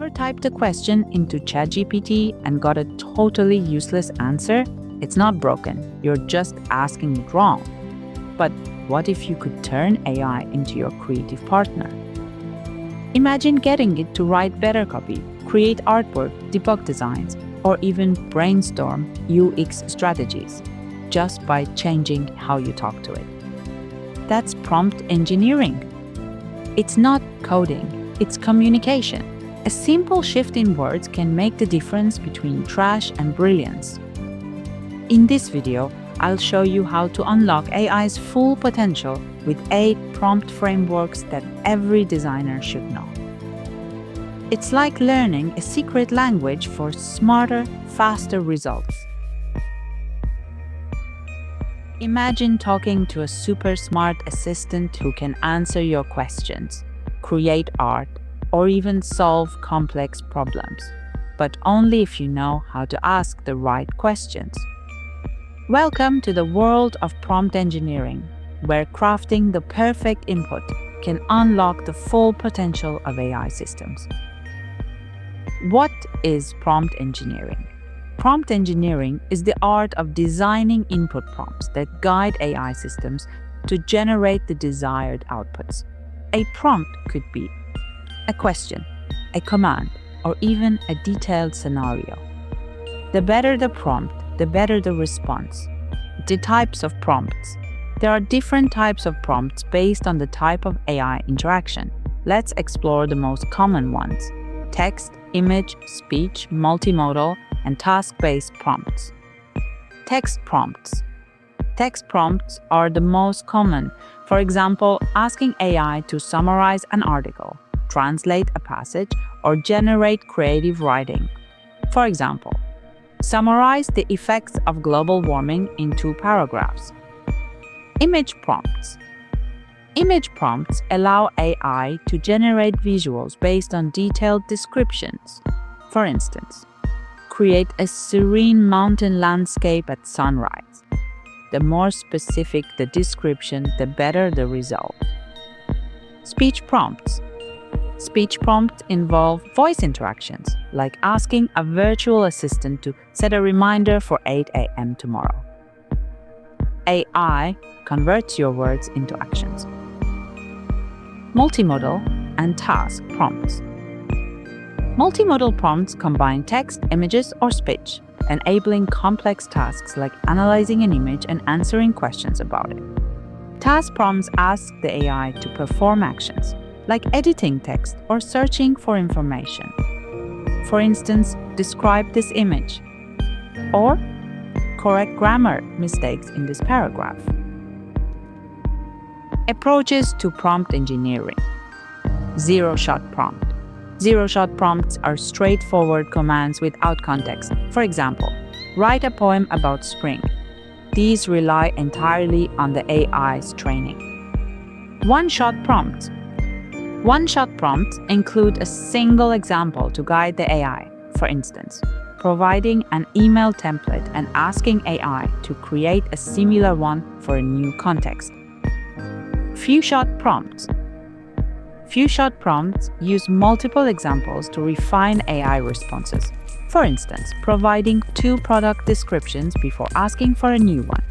Ever typed a question into ChatGPT and got a totally useless answer? It's not broken, you're just asking it wrong. But what if you could turn AI into your creative partner? Imagine getting it to write better copy, create artwork, debug designs, or even brainstorm UX strategies just by changing how you talk to it. That's prompt engineering. It's not coding, it's communication. A simple shift in words can make the difference between trash and brilliance. In this video, I'll show you how to unlock AI's full potential with 8 prompt frameworks that every designer should know. It's like learning a secret language for smarter, faster results. Imagine talking to a super smart assistant who can answer your questions, create art, or even solve complex problems, but only if you know how to ask the right questions. Welcome to the world of prompt engineering, where crafting the perfect input can unlock the full potential of AI systems. What is prompt engineering? Prompt engineering is the art of designing input prompts that guide AI systems to generate the desired outputs. A prompt could be a question, a command, or even a detailed scenario. The better the prompt, the better the response. The types of prompts. There are different types of prompts based on the type of AI interaction. Let's explore the most common ones: text, image, speech, multimodal, and task-based prompts. Text prompts. Text prompts are the most common. For example, asking AI to summarize an article, translate a passage, or generate creative writing. For example, summarize the effects of global warming in 2 paragraphs. Image prompts. Image prompts allow AI to generate visuals based on detailed descriptions. For instance, create a serene mountain landscape at sunrise. The more specific the description, the better the result. Speech prompts. Speech prompts involve voice interactions, like asking a virtual assistant to set a reminder for 8 a.m. tomorrow. AI converts your words into actions. Multimodal and task prompts. Multimodal prompts combine text, images, or speech, enabling complex tasks like analyzing an image and answering questions about it. Task prompts ask the AI to perform actions, like editing text or searching for information. For instance, describe this image, or correct grammar mistakes in this paragraph. Approaches to prompt engineering. Zero-shot prompt. Zero-shot prompts are straightforward commands without context. For example, write a poem about spring. These rely entirely on the AI's training. One-shot prompts. One-shot prompts include a single example to guide the AI. For instance, providing an email template and asking AI to create a similar one for a new context. Few-shot prompts. Few-shot prompts use multiple examples to refine AI responses. For instance, providing 2 product descriptions before asking for a new one.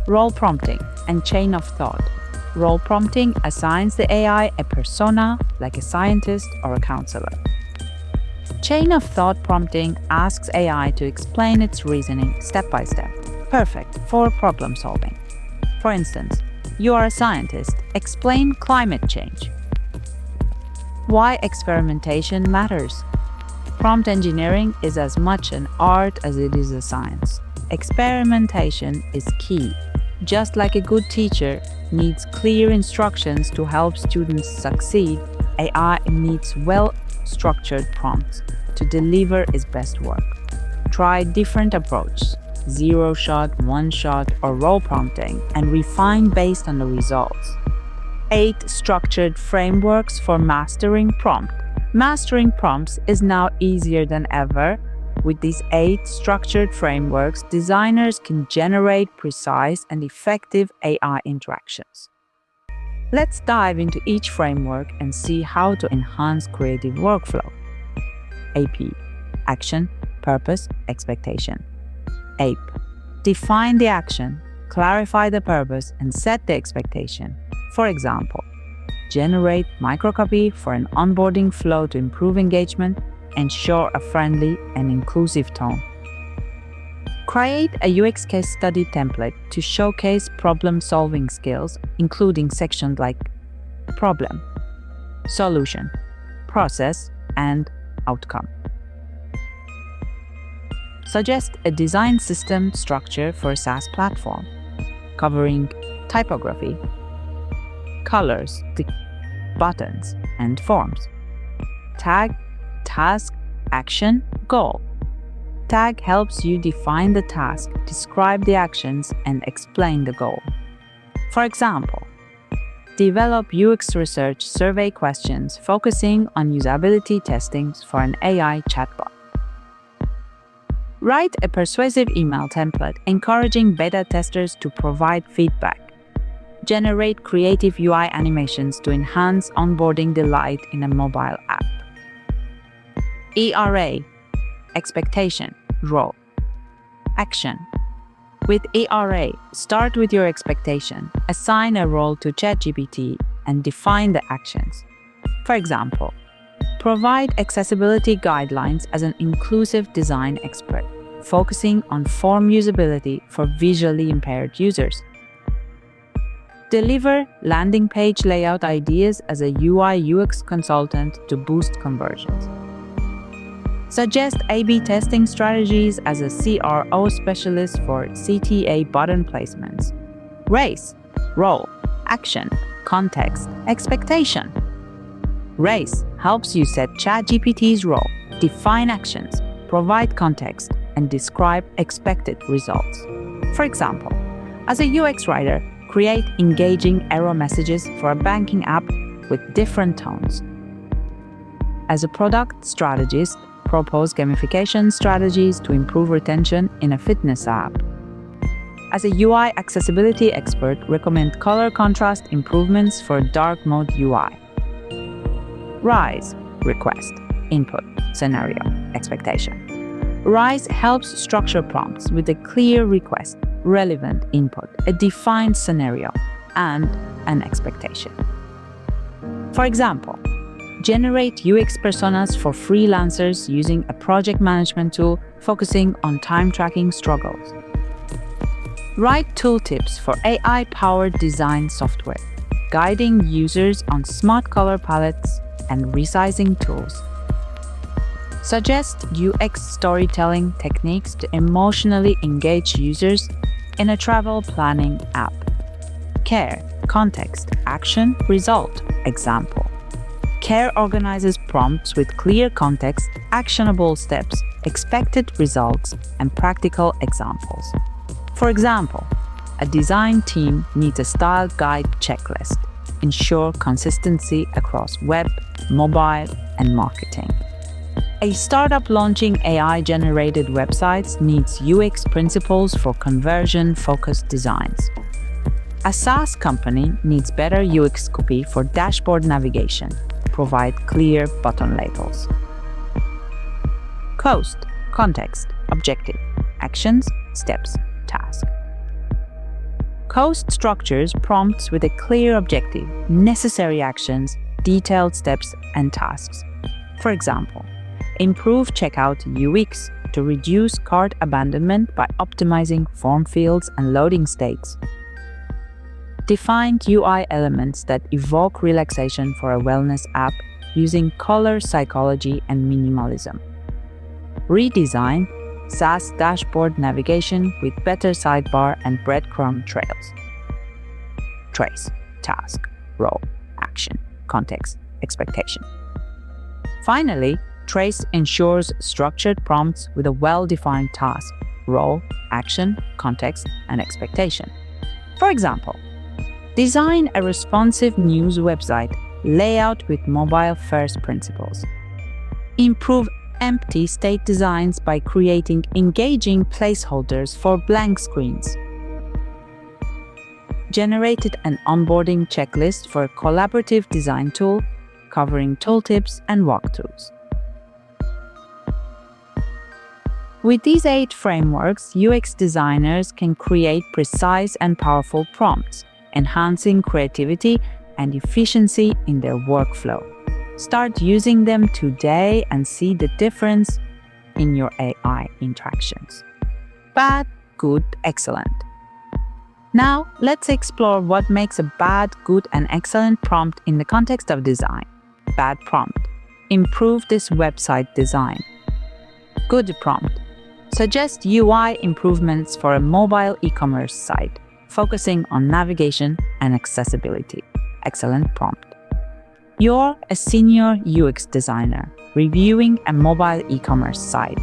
Role prompting and chain of thought. Role prompting assigns the AI a persona, like a scientist or a counselor. Chain of thought prompting asks AI to explain its reasoning step by step, perfect for problem solving. For instance, you are a scientist, explain climate change. Why experimentation matters. Prompt engineering is as much an art as it is a science. Experimentation is key. Just like a good teacher needs clear instructions to help students succeed, AI needs well-structured prompts to deliver its best work. Try different approaches, zero-shot, one-shot, or role prompting, and refine based on the results. 8 structured frameworks for mastering prompt. Mastering prompts is now easier than ever. With these 8 structured frameworks, designers can generate precise and effective AI interactions. Let's dive into each framework and see how to enhance creative workflow. A.P.E. Action, Purpose, Expectation. A.P.E. Define the action, clarify the purpose, and set the expectation. For example, generate microcopy for an onboarding flow to improve engagement, ensure a friendly and inclusive tone. Create a UX case study template to showcase problem-solving skills, including sections like problem, solution, process, and outcome. Suggest a design system structure for a SaaS platform, covering typography, colors, buttons, and forms. Tag, task, action, goal. Tag helps you define the task, describe the actions, and explain the goal. For example, develop UX research survey questions focusing on usability testing for an AI chatbot. Write a persuasive email template encouraging beta testers to provide feedback. Generate creative UI animations to enhance onboarding delight in a mobile app. E.R.A. Expectation, role, action. With E.R.A., start with your expectation, assign a role to ChatGPT, and define the actions. For example, provide accessibility guidelines as an inclusive design expert, focusing on form usability for visually impaired users. Deliver landing page layout ideas as a UI/UX consultant to boost conversions. Suggest A/B testing strategies as a CRO specialist for CTA button placements. Race, role, action, context, expectation. Race helps you set ChatGPT's role, define actions, provide context, and describe expected results. For example, as a UX writer, create engaging error messages for a banking app with different tones. As a product strategist, propose gamification strategies to improve retention in a fitness app. As a UI accessibility expert, recommend color contrast improvements for dark mode UI. RISE, request, input, scenario, expectation. RISE helps structure prompts with a clear request, relevant input, a defined scenario, and an expectation. For example, generate UX personas for freelancers using a project management tool focusing on time tracking struggles. Write tooltips for AI-powered design software, guiding users on smart color palettes and resizing tools. Suggest UX storytelling techniques to emotionally engage users in a travel planning app. Care, context, action, result, example. Care organizes prompts with clear context, actionable steps, expected results, and practical examples. For example, a design team needs a style guide checklist. Ensure consistency across web, mobile, and marketing. A startup launching AI-generated websites needs UX principles for conversion-focused designs. A SaaS company needs better UX copy for dashboard navigation. Provide clear button labels. Coast, context, objective, actions, steps, task. Coast structures prompts with a clear objective, necessary actions, detailed steps, and tasks. For example, improve checkout UX to reduce cart abandonment by optimizing form fields and loading states. Define UI elements that evoke relaxation for a wellness app using color psychology and minimalism. Redesign SaaS dashboard navigation with better sidebar and breadcrumb trails. Trace, task, role, action, context, expectation. Finally, Trace ensures structured prompts with a well-defined task, role, action, context, and expectation. For example, design a responsive news website layout with mobile-first principles. Improve empty state designs by creating engaging placeholders for blank screens. generated an onboarding checklist for a collaborative design tool covering tooltips and walkthroughs. With these 8 frameworks, UX designers can create precise and powerful prompts, enhancing creativity and efficiency in their workflow. Start using them today and see the difference in your AI interactions. Bad, good, excellent. Now, let's explore what makes a bad, good, and excellent prompt in the context of design. Bad prompt. Improve this website design. Good prompt. Suggest UI improvements for a mobile e-commerce site, focusing on navigation and accessibility. Excellent prompt. You're a senior UX designer reviewing a mobile e-commerce site.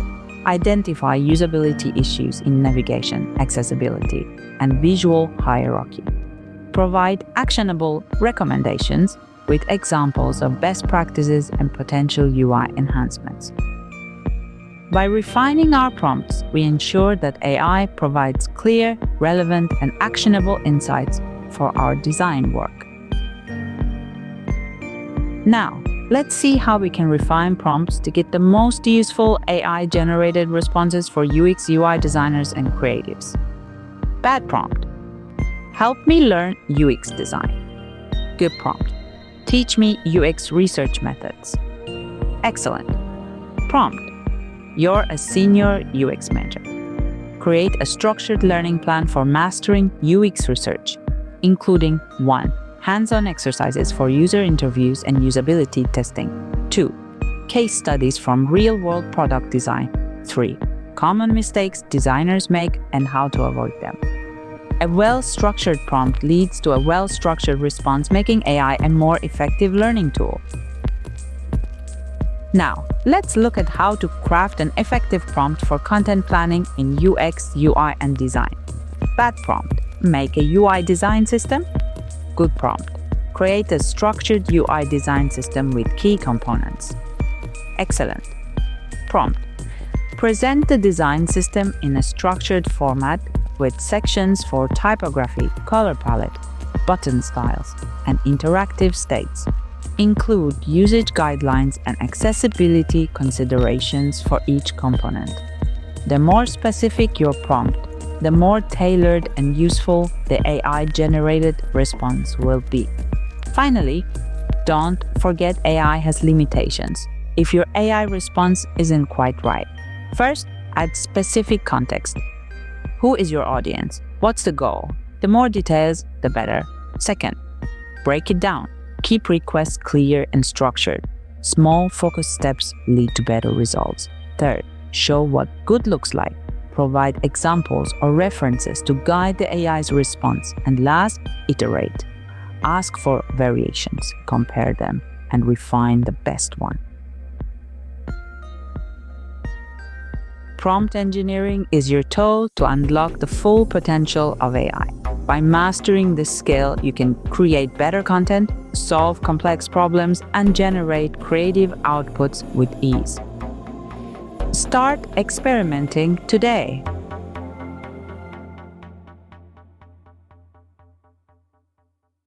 Identify usability issues in navigation, accessibility, and visual hierarchy. Provide actionable recommendations with examples of best practices and potential UI enhancements. By refining our prompts, we ensure that AI provides clear, relevant, and actionable insights for our design work. Now, let's see how we can refine prompts to get the most useful AI-generated responses for UX, UI designers and creatives. Bad prompt. Help me learn UX design. Good prompt. Teach me UX research methods. Excellent. Prompt. You're a senior UX mentor. Create a structured learning plan for mastering UX research, including 1. Hands-on exercises for user interviews and usability testing. 2. Case studies from real-world product design. 3. Common mistakes designers make and how to avoid them. A well-structured prompt leads to a well-structured response, making AI a more effective learning tool. Now, let's look at how to craft an effective prompt for content planning in UX, UI, and design. Bad prompt. Make a UI design system. Good prompt. Create a structured UI design system with key components. Excellent. Prompt. Present the design system in a structured format with sections for typography, color palette, button styles, and interactive states. Include usage guidelines and accessibility considerations for each component. The more specific your prompt, the more tailored and useful the AI-generated response will be. Finally, don't forget AI has limitations if your AI response isn't quite right. First, add specific context. Who is your audience? What's the goal? The more details, the better. Second, break it down. Keep requests clear and structured. Small focused steps lead to better results. Third, show what good looks like. Provide examples or references to guide the AI's response. And last, iterate. Ask for variations, compare them, and refine the best one. Prompt engineering is your tool to unlock the full potential of AI. By mastering this skill, you can create better content, solve complex problems, and generate creative outputs with ease. Start experimenting today.